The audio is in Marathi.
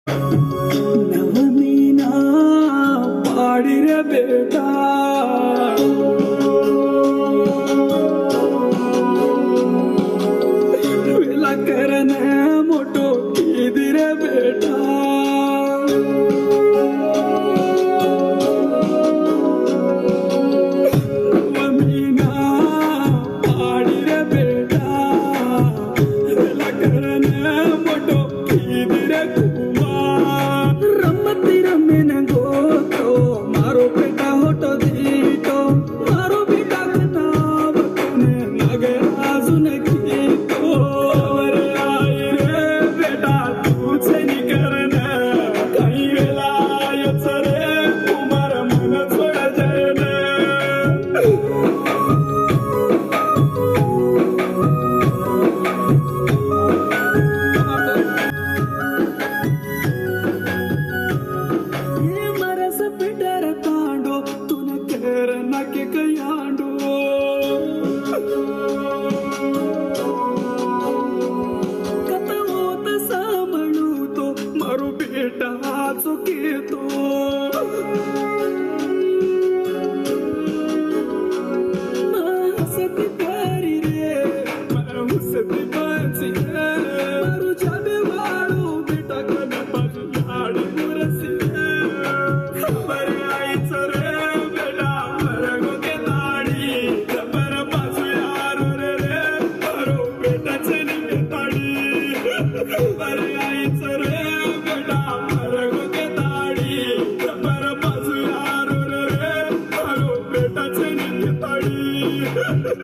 नवमीना पाड़ी रे बेटा वेला करने मोटो कीदी रे बेटा नवमीना पाड़ी रे बेटा वेला करने मोटो कीदी रे रमती रमेन गोतो मारो बेटा होटो दीटो मारो बेटा नाव कोने लगे अजून कीतो वर आई रे बेटा तुझे निकरन काही वेळा येच रे कुमार मन सोड जायन मरस पिटर तांडो तूने केर नके कयांडो कतवोत सामणू तो मारो बेटा चुकीतो हसती पारी रे मला हसती पाची